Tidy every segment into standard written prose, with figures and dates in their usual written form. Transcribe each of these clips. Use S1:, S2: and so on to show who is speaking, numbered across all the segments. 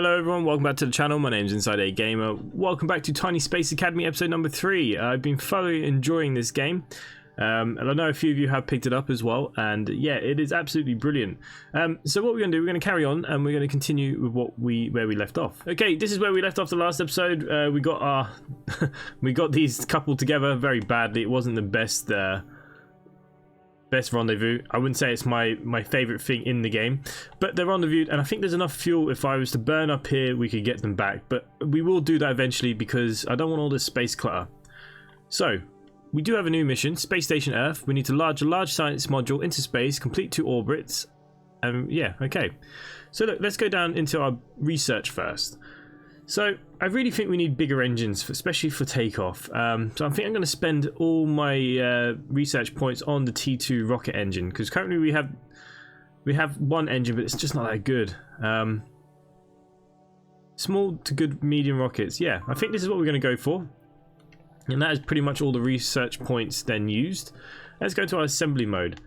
S1: Hello everyone, welcome back to the channel. My name's InsideAgameR. Welcome back to Tiny Space Academy episode number 3. I've been thoroughly enjoying this game. And I know a few of you have picked it up as well, and yeah, it is absolutely brilliant. So what we're going to do, we're going to carry on and we're going to continue with where we left off. Okay, this is where we left off the last episode. We got our we got these coupled together very badly. It wasn't the best rendezvous. I wouldn't say it's my favorite thing in the game, but they're rendezvoused, and I think there's enough fuel. If I was to burn up here, we could get them back, but we will do that eventually because I don't want all this space clutter. So we do have a new mission, Space Station Earth. We need to launch a large science module into space, complete 2 orbits. Yeah, okay. So look, let's go down into our research first. So I really think we need bigger engines, especially for takeoff. So I think I'm going to spend all my research points on the T2 rocket engine, because currently we have one engine, but it's just not that good. Small to good medium rockets. Yeah, I think this is what we're going to go for. And that is pretty much all the research points then used. Let's go to our assembly mode.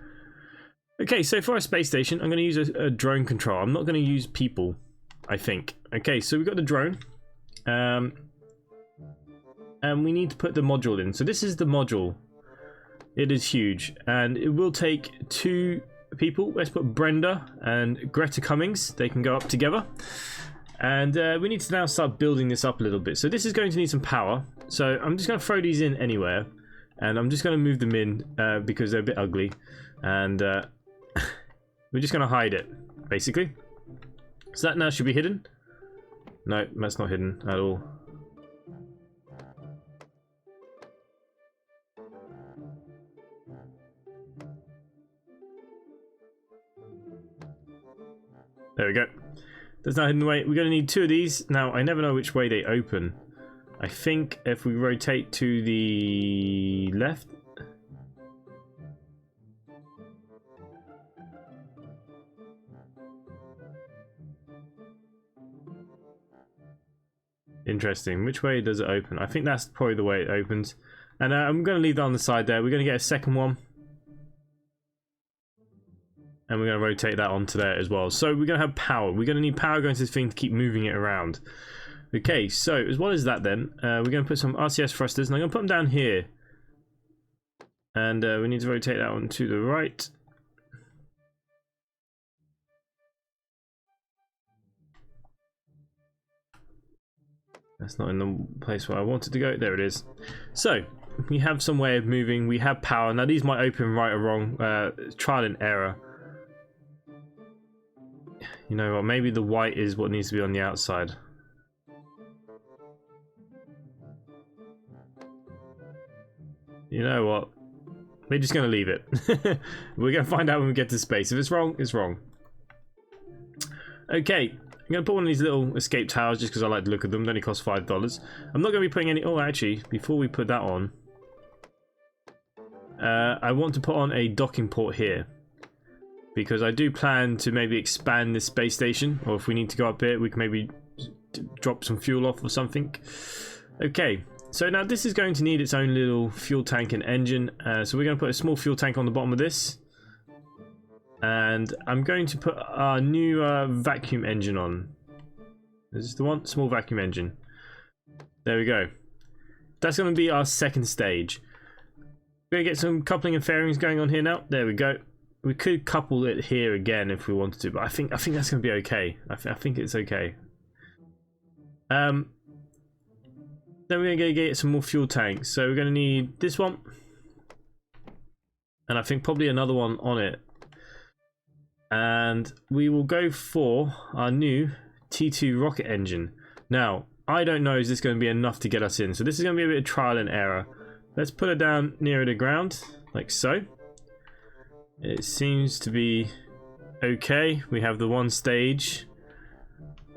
S1: Okay, so for our space station, I'm going to use a drone control. I'm not going to use people, I think. Okay, so we've got the drone. And we need to put the module in. So this is the module. It is huge, and it will take 2 people. Let's put Brenda and Greta Cummings. They can go up together. And we need to now start building this up a little bit. So this is going to need some power. So I'm just going to throw these in anywhere. And I'm just going to move them in because they're a bit ugly. And we're just going to hide it, basically. So that now should be hidden. No, that's not hidden at all. There we go. That's not hidden away. We're going to need 2 of these. Now, I never know which way they open. I think if we rotate to the left. Interesting. Which way does it open? I think that's probably the way it opens. And I'm going to leave that on the side there. We're going to get a second one. And we're going to rotate that onto there as well. So we're going to have power. We're going to need power going to this thing to keep moving it around. Okay, so as well as that then, we're going to put some RCS thrusters. And I'm going to put them down here. And we need to rotate that one to the right. That's not in the place where I wanted to go. There it is. So we have some way of moving. We have power. Now these might open right or wrong. Trial and error. You know what? Maybe the white is what needs to be on the outside. You know what? We're just going to leave it. We're going to find out when we get to space. If it's wrong, it's wrong. Okay. I'm going to put one of these little escape towers just because I like to look at them. They only cost $5. I'm not going to be putting any... Oh, actually, before we put that on, I want to put on a docking port here. Because I do plan to maybe expand this space station. Or if we need to go up here, we can maybe drop some fuel off or something. Okay, so now this is going to need its own little fuel tank and engine. So we're going to put a small fuel tank on the bottom of this. And I'm going to put our new vacuum engine on. Is this the one? Small vacuum engine. There we go. That's going to be our second stage. We're going to get some coupling and fairings going on here now. There we go. We could couple it here again if we wanted to, but I think that's going to be okay. I think it's okay. Then we're going to get some more fuel tanks. So we're going to need this one. And I think probably another one on it. And we will go for our new T2 rocket engine. Now, I don't know is this going to be enough to get us in. So this is going to be a bit of trial and error. Let's put it down nearer the ground, like so. It seems to be okay. We have the 1 stage.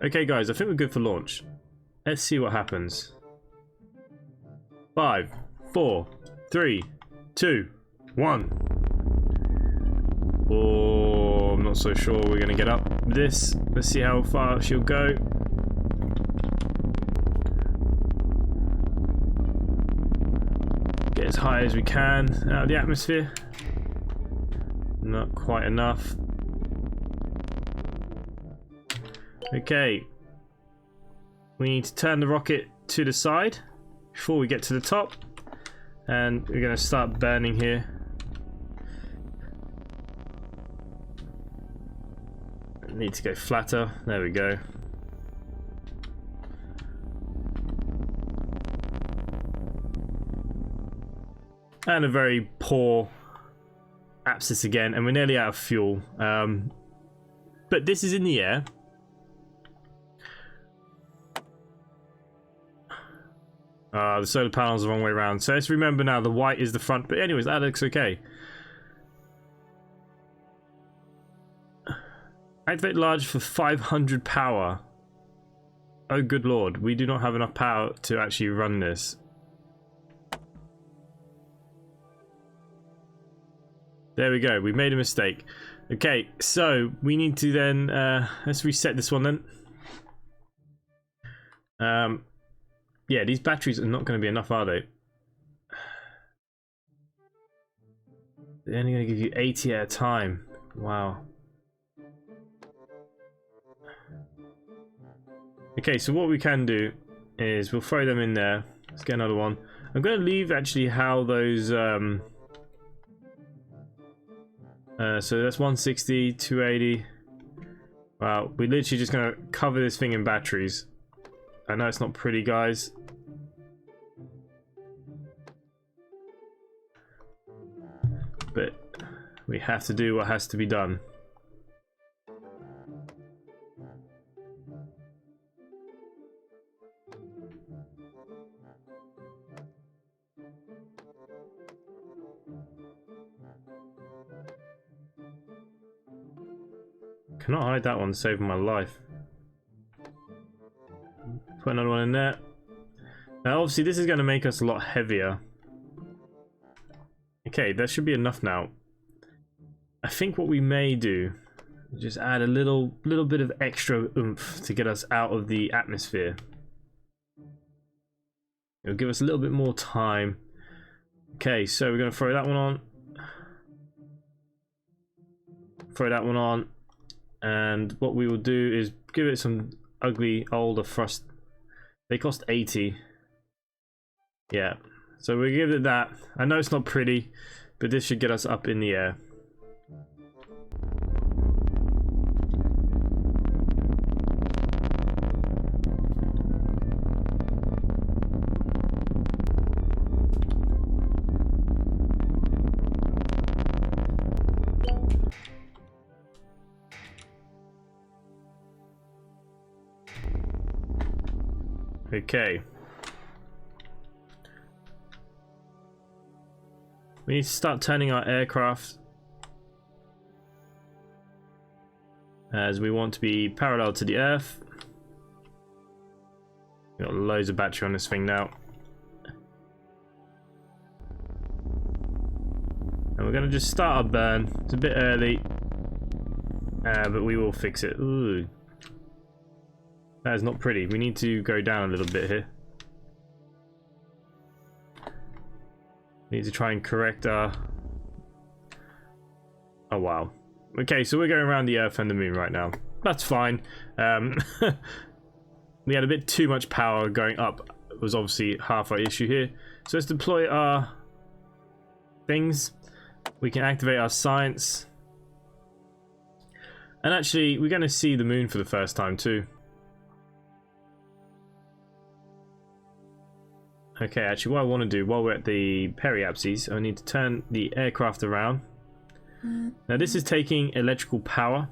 S1: Okay, guys, I think we're good for launch. Let's see what happens. 5, 4, 3, 2, 1. Oh, I'm not so sure we're going to get up this. Let's see how far she'll go. Get as high as we can out of the atmosphere. Not quite enough. Okay. we need to turn the rocket to the side before we get to the top, and we're going to start burning here. Need to go flatter. There we go. And a very poor abscess again, and we're nearly out of fuel. But this is in the air. The solar panel's the wrong way around. So let's remember now, the white is the front. But anyways, that looks okay. Activate large for 500 power. Oh good lord, we do not have enough power to actually run this. There we go, we made a mistake. Okay, so we need to then, let's reset this one then. Yeah, these batteries are not going to be enough, are they? They're only going to give you 80 at a time. Wow. Okay, so what we can do is we'll throw them in there. Let's get another one. I'm going to leave actually how those... so that's 160, 280. Wow, we're literally just going to cover this thing in batteries. I know it's not pretty, guys. But we have to do what has to be done. Cannot hide that one, saving my life. Put another one in there. Now obviously this is going to make us a lot heavier. Okay, that should be enough now. I think what we may do is just add a little bit of extra oomph to get us out of the atmosphere. It'll give us a little bit more time. Okay, so we're going to throw that one on. Throw that one on. And what we will do is give it some ugly older thrust. They cost 80. Yeah. So we'll give it that. I know it's not pretty, but this should get us up in the air. Okay. We need to start turning our aircraft as we want to be parallel to the Earth. We've got loads of battery on this thing now. And we're going to just start our burn. It's a bit early, but we will fix it. Ooh. That is not pretty. We need to go down a little bit here. We need to try and correct our... Oh wow. Okay, so we're going around the Earth and the Moon right now. That's fine. We had a bit too much power going up. It was obviously half our issue here. So let's deploy our things. We can activate our science. And actually, we're going to see the Moon for the first time too. Okay, actually what I want to do while we're at the periapses, I need to turn the aircraft around. Now this is taking electrical power.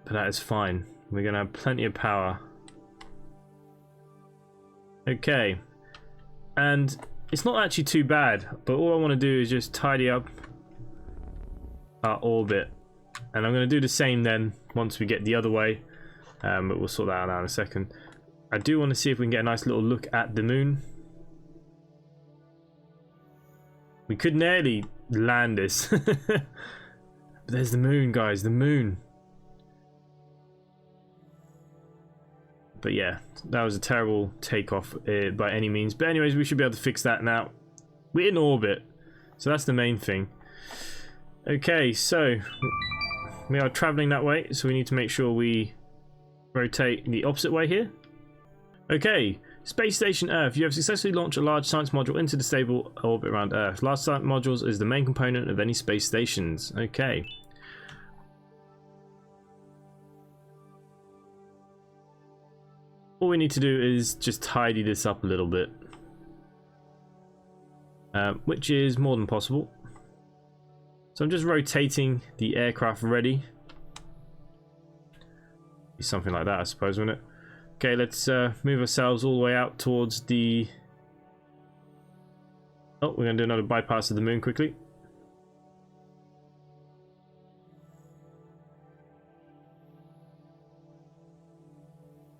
S1: But that is fine. We're going to have plenty of power. Okay. And it's not actually too bad, but all I want to do is just tidy up our orbit. And I'm going to do the same then once we get the other way. But we'll sort that out now in a second. I do want to see if we can get a nice little look at the Moon. We could nearly land this. But there's the Moon, guys, the Moon. But yeah, that was a terrible takeoff by any means. But anyways, we should be able to fix that now. We're in orbit, so that's the main thing. Okay, so We are traveling that way, so we need to make sure we rotate the opposite way here. Okay, Space Station Earth. You have successfully launched a large science module into the stable orbit around Earth. Large science modules is the main component of any space stations. Okay. All we need to do is just tidy this up a little bit. Which is more than possible. So I'm just rotating the aircraft ready. Something like that, I suppose, wouldn't it? Okay, let's move ourselves all the way out towards the... Oh, we're going to do another bypass of the moon quickly.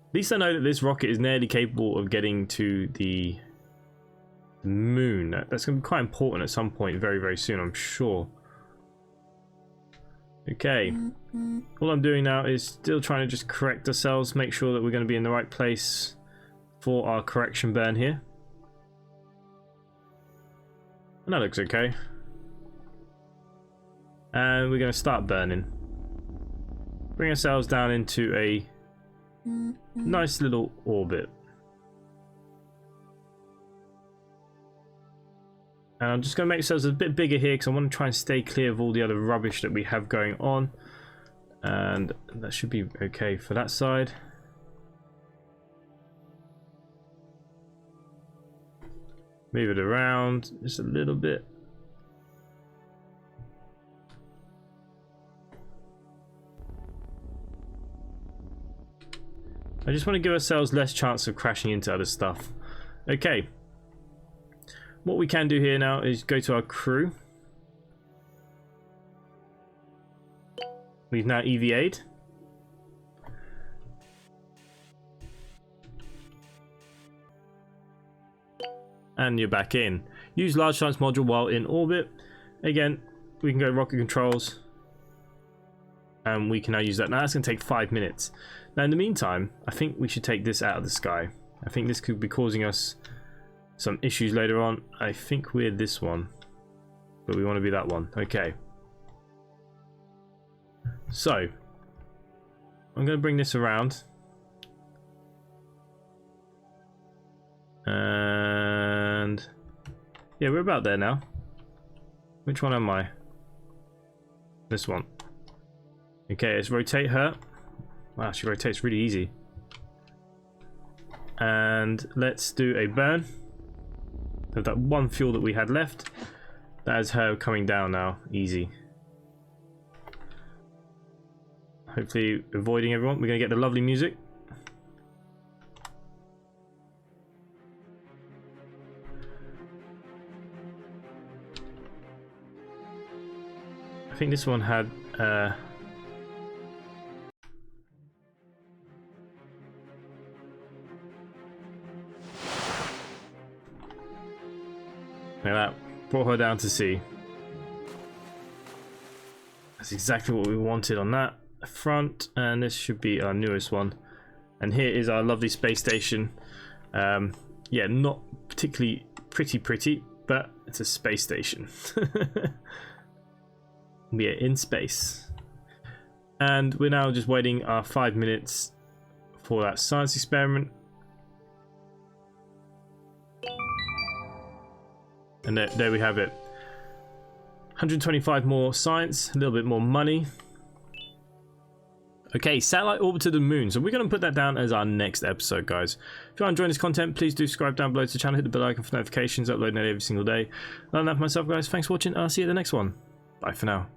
S1: At least I know that this rocket is nearly capable of getting to the moon. That's going to be quite important at some point very, very soon, I'm sure. Okay, all I'm doing now is still trying to just correct ourselves, make sure that we're going to be in the right place for our correction burn here. And that looks okay. And we're going to start burning. Bring ourselves down into a nice little orbit. And I'm just going to make ourselves a bit bigger here because I want to try and stay clear of all the other rubbish that we have going on. And that should be okay for that side. Move it around just a little bit. I just want to give ourselves less chance of crashing into other stuff. Okay. What we can do here now is go to our crew. We've now EVA'd. And you're back in. Use large science module while in orbit. Again, we can go rocket controls. And we can now use that. Now that's going to take 5 minutes. Now in the meantime, I think we should take this out of the sky. I think this could be causing us some issues later on. I think we're this one, but we want to be that one. Okay. So I'm going to bring this around, and yeah, we're about there now. Which one am I? This one. Okay, let's rotate her. Wow, she rotates really easy. And let's do a burn of that one fuel that we had left. That is her coming down now, easy. Hopefully avoiding everyone. We're going to get the lovely music. I think this one had like that, brought her down to sea. That's exactly what we wanted on that front, and this should be our newest one. And here is our lovely space station. Yeah, not particularly pretty, but it's a space station. We are in space, and we're now just waiting our 5 minutes for that science experiment. And there we have it. 125 more science, a little bit more money. Okay, satellite orbit to the moon. So we're going to put that down as our next episode, guys. If you are enjoying this content, please do subscribe down below to the channel. Hit the bell icon for notifications. Uploading every single day. Other than that, for myself, guys, thanks for watching. I'll see you at the next one. Bye for now.